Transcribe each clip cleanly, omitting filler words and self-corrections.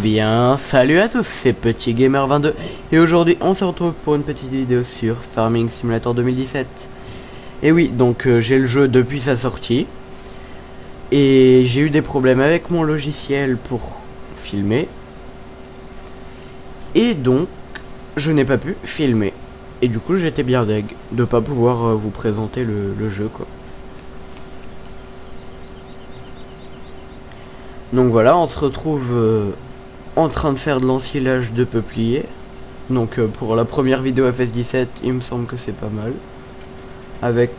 bien, salut à tous, c'est Petit Gamer 22 et aujourd'hui on se retrouve pour une petite vidéo sur Farming Simulator 2017. Et oui, donc j'ai le jeu depuis sa sortie et j'ai eu des problèmes avec mon logiciel pour filmer et donc je n'ai pas pu filmer et du coup j'étais bien deg de pas pouvoir vous présenter le jeu quoi. Donc voilà, on se retrouve en train de faire de l'ensilage de peuplier. Donc pour la première vidéo FS17, il me semble que c'est pas mal. Avec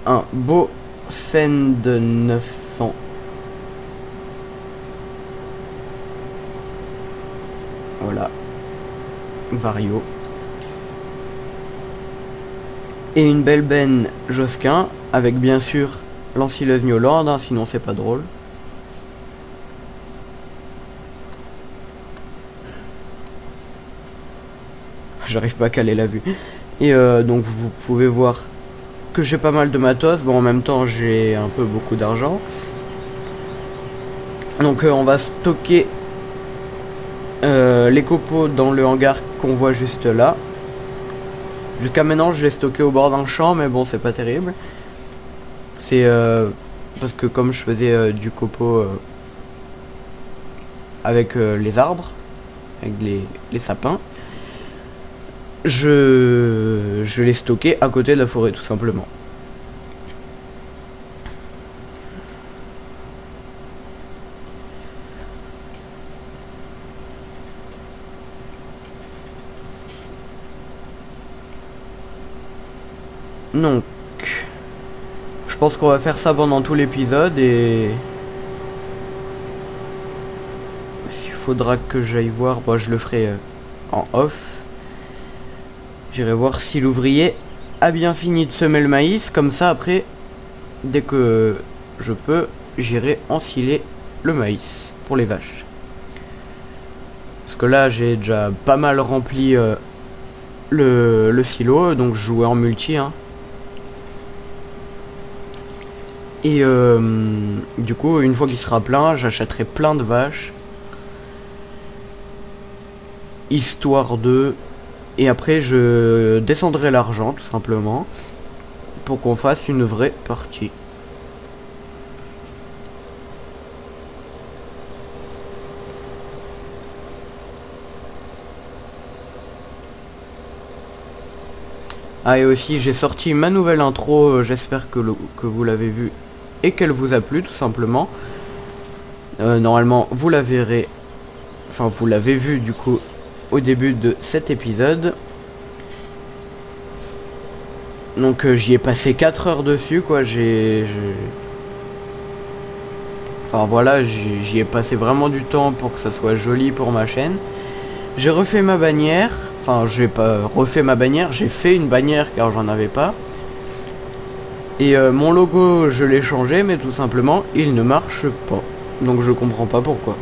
un beau Fend 900. Voilà. Vario. Et une belle benne Josquin, avec bien sûr l'ensileuse New Holland, hein, sinon c'est pas drôle. J'arrive pas à caler la vue. Et donc vous pouvez voir que j'ai pas mal de matos. Bon, en même temps j'ai un peu beaucoup d'argent. Donc on va stocker les copeaux dans le hangar qu'on voit juste là. Jusqu'à maintenant je l'ai stocké au bord d'un champ, mais bon c'est pas terrible. C'est parce que comme je faisais du copeau avec les arbres, avec les sapins, je l'ai stocké à côté de la forêt tout simplement. Donc je pense qu'on va faire ça pendant tout l'épisode et s'il faudra que j'aille voir, bon, je le ferai en off. J'irai voir si l'ouvrier a bien fini de semer le maïs. Comme ça, après, dès que je peux, j'irai ensiler le maïs pour les vaches. Parce que là, j'ai déjà pas mal rempli le silo. Donc, je jouais en multi. Hein. Et du coup, une fois qu'il sera plein, j'achèterai plein de vaches. Histoire de... Et après je descendrai l'argent tout simplement pour qu'on fasse une vraie partie. Ah et aussi j'ai sorti ma nouvelle intro, j'espère que vous l'avez vue et qu'elle vous a plu tout simplement. Normalement vous la verrez, enfin vous l'avez vue du coup au début de cet épisode. Donc j'y ai passé 4 heures dessus quoi, enfin voilà, j'y ai passé vraiment du temps pour que ça soit joli pour ma chaîne. J'ai refait ma bannière, enfin j'ai pas refait ma bannière, j'ai fait une bannière car j'en avais pas. Et mon logo je l'ai changé mais tout simplement il ne marche pas. Donc je comprends pas pourquoi.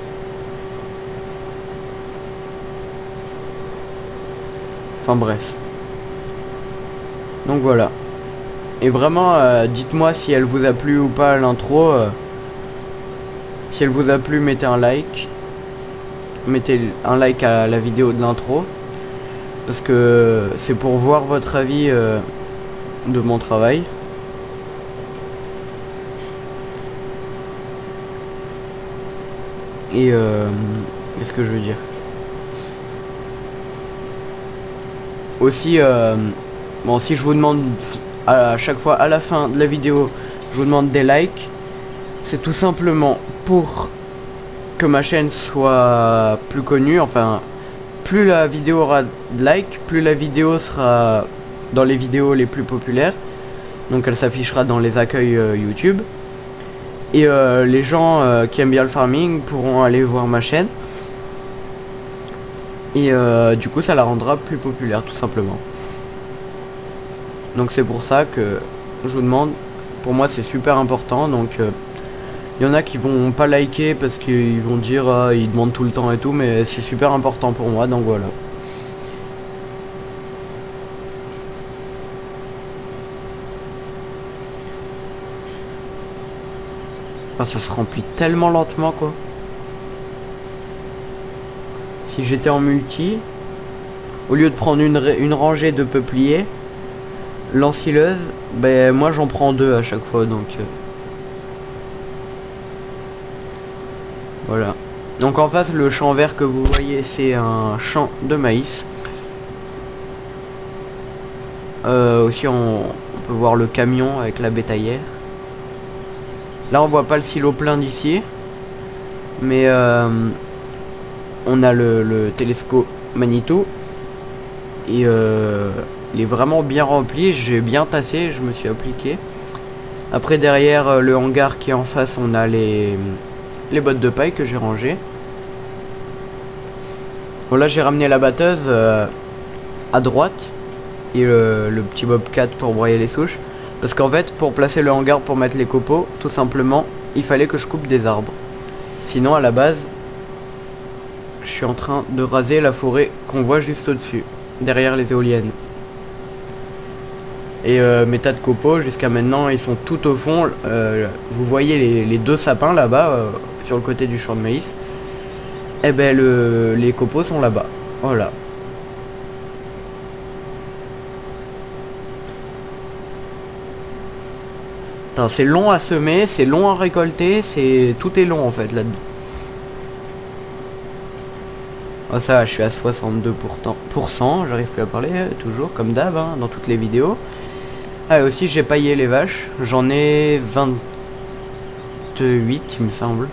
Enfin bref. Donc voilà. Et vraiment, dites-moi si elle vous a plu ou pas l'intro. Si elle vous a plu, mettez un like. Mettez un like à la vidéo de l'intro. Parce que c'est pour voir votre avis de mon travail. Et qu'est-ce que je veux dire? Aussi, bon, si je vous demande à chaque fois à la fin de la vidéo, je vous demande des likes, c'est tout simplement pour que ma chaîne soit plus connue. Enfin, plus la vidéo aura de likes, plus la vidéo sera dans les vidéos les plus populaires. Donc elle s'affichera dans les accueils YouTube. Et les gens qui aiment bien le farming pourront aller voir ma chaîne. Et du coup ça la rendra plus populaire tout simplement. Donc c'est pour ça que je vous demande, pour moi c'est super important. Donc il y en a qui vont pas liker parce qu'ils vont dire ils demandent tout le temps et tout, mais c'est super important pour moi, donc voilà. Enfin, ça se remplit tellement lentement quoi. si j'étais en multi, au lieu de prendre une rangée de peupliers, l'ensileuse, ben moi j'en prends 2 à chaque fois, donc voilà. Donc en face, le champ vert que vous voyez, c'est un champ de maïs. Aussi on peut voir le camion avec la bétaillère. Là on voit pas le silo plein d'ici, mais on a le télescope Manitou et il est vraiment bien rempli. J'ai bien tassé, je me suis appliqué. Après derrière le hangar qui est en face, on a les bottes de paille que j'ai rangées. Bon là j'ai ramené la batteuse à droite et le petit bobcat pour broyer les souches. Parce qu'en fait, pour placer le hangar pour mettre les copeaux, tout simplement, il fallait que je coupe des arbres. Sinon, à la base, je suis en train de raser la forêt qu'on voit juste au-dessus, derrière les éoliennes. Et mes tas de copeaux, jusqu'à maintenant, ils sont tout au fond. Vous voyez les 2 sapins là-bas, sur le côté du champ de maïs. Et ben, les copeaux sont là-bas. Voilà. C'est long à semer, c'est long à récolter, tout est long en fait là-dedans. Oh, ça va, je suis à 62%, j'arrive plus à parler, toujours comme d'hab, hein, dans toutes les vidéos. Ah, et aussi j'ai paillé les vaches, j'en ai 28 il me semble.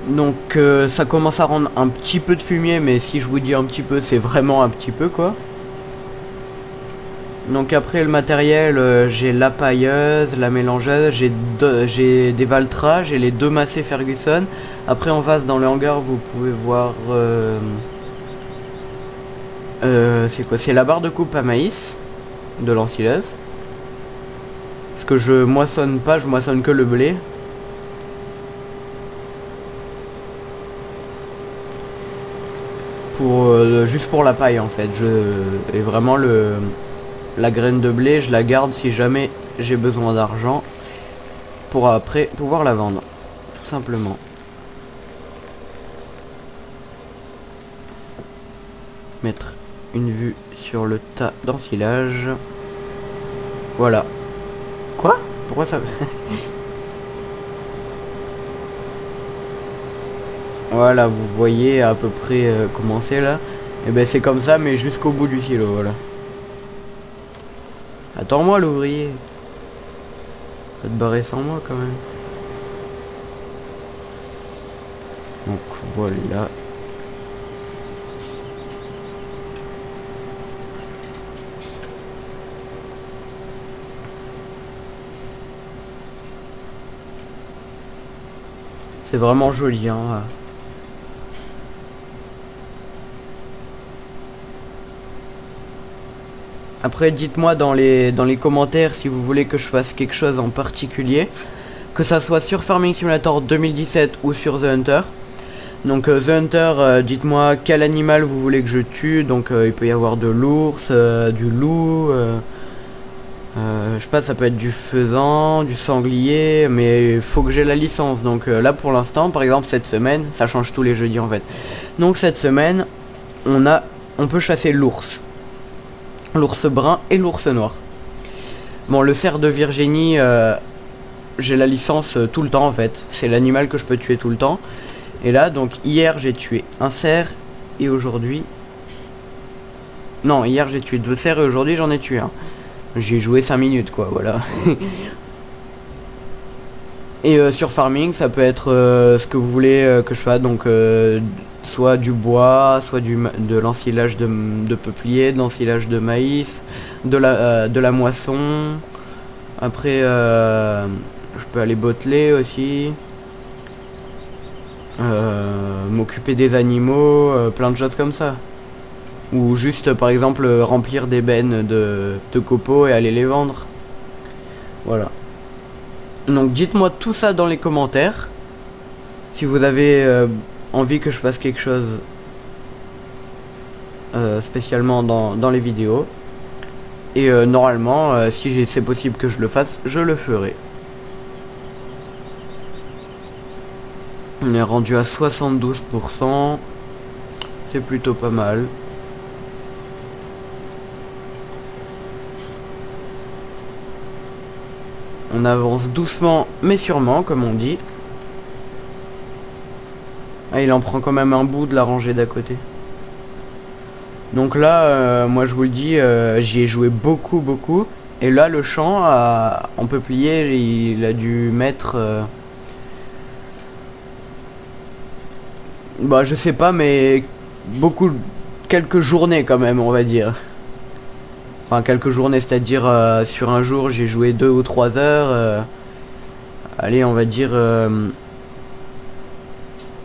Donc ça commence à rendre un petit peu de fumier, mais si je vous dis un petit peu, c'est vraiment un petit peu quoi. Donc après le matériel, j'ai la pailleuse, la mélangeuse, j'ai des Valtra, j'ai les 2 Massey Ferguson. Après en face dans le hangar vous pouvez voir c'est quoi? C'est la barre de coupe à maïs de l'ensileuse. Parce que je moissonne pas, je moissonne que le blé. Juste pour la paille en fait. Et vraiment la graine de blé, je la garde si jamais j'ai besoin d'argent pour après pouvoir la vendre, tout simplement. Mettre une vue sur le tas d'ensilage. Voilà. Quoi? Pourquoi ça? Voilà, vous voyez à peu près comment c'est là. Et ben c'est comme ça, mais jusqu'au bout du silo, voilà. Attends-moi l'ouvrier. Va te barrer sans moi quand même. Donc voilà. C'est vraiment joli, hein. Après dites-moi dans les commentaires si vous voulez que je fasse quelque chose en particulier, que ça soit sur Farming Simulator 2017 ou sur The Hunter. Donc The Hunter, dites-moi quel animal vous voulez que je tue. Donc il peut y avoir de l'ours, du loup, je sais pas, ça peut être du faisan, du sanglier, mais il faut que j'ai la licence. Donc là pour l'instant, par exemple cette semaine, ça change tous les jeudis en fait. Donc cette semaine, on peut chasser l'ours. L'ours brun et l'ours noir. Bon, le cerf de Virginie, j'ai la licence tout le temps en fait. C'est l'animal que je peux tuer tout le temps. Et là, donc hier j'ai tué un cerf et aujourd'hui... Non, hier j'ai tué 2 cerfs et aujourd'hui j'en ai tué un. J'ai joué 5 minutes quoi, voilà. Et sur Farming, ça peut être ce que vous voulez que je fasse. Donc soit du bois, soit de l'ensilage de peuplier, de l'ensilage de maïs, de la moisson. Après, je peux aller botteler aussi. M'occuper des animaux, plein de choses comme ça. Ou juste, par exemple, remplir des bennes de copeaux et aller les vendre. Voilà. Donc dites-moi tout ça dans les commentaires. Si vous avez envie que je fasse quelque chose spécialement dans les vidéos. Et normalement, si c'est possible que je le fasse, je le ferai. On est rendu à 72%. C'est plutôt pas mal. On avance doucement mais sûrement, comme on dit. Ah, il en prend quand même un bout de la rangée d'à côté. Donc là, moi je vous le dis, j'y ai joué beaucoup. Et là, le champ en peuplier, il a dû mettre... bah je sais pas, mais quelques journées quand même, on va dire. Enfin, quelques journées, c'est-à-dire sur un jour, j'ai joué 2 ou 3 heures. Allez, on va dire...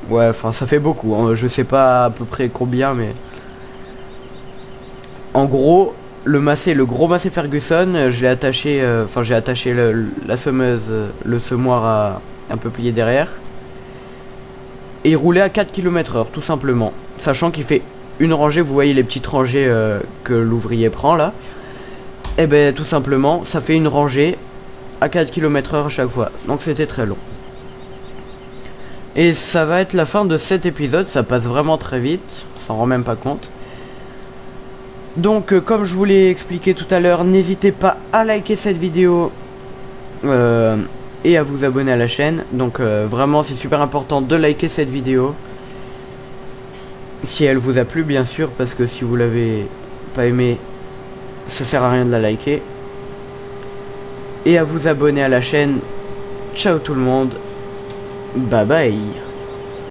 ouais, enfin, ça fait beaucoup. Hein. Je sais pas à peu près combien, mais... En gros, le gros Massey Ferguson, je l'ai attaché... Enfin, j'ai attaché la semeuse, le semoir à un peuplier derrière. Et il roulait à 4 km/h, tout simplement. Sachant qu'il fait une rangée, vous voyez les petites rangées que l'ouvrier prend là. Et ben tout simplement, ça fait une rangée à 4 km/h à chaque fois. Donc c'était très long. Et ça va être la fin de cet épisode, ça passe vraiment très vite, on s'en rend même pas compte. Donc comme je vous l'ai expliqué tout à l'heure, n'hésitez pas à liker cette vidéo et à vous abonner à la chaîne. Donc vraiment c'est super important de liker cette vidéo. Si elle vous a plu bien sûr, parce que si vous l'avez pas aimé, ça sert à rien de la liker. Et à vous abonner à la chaîne. Ciao tout le monde. Bye bye.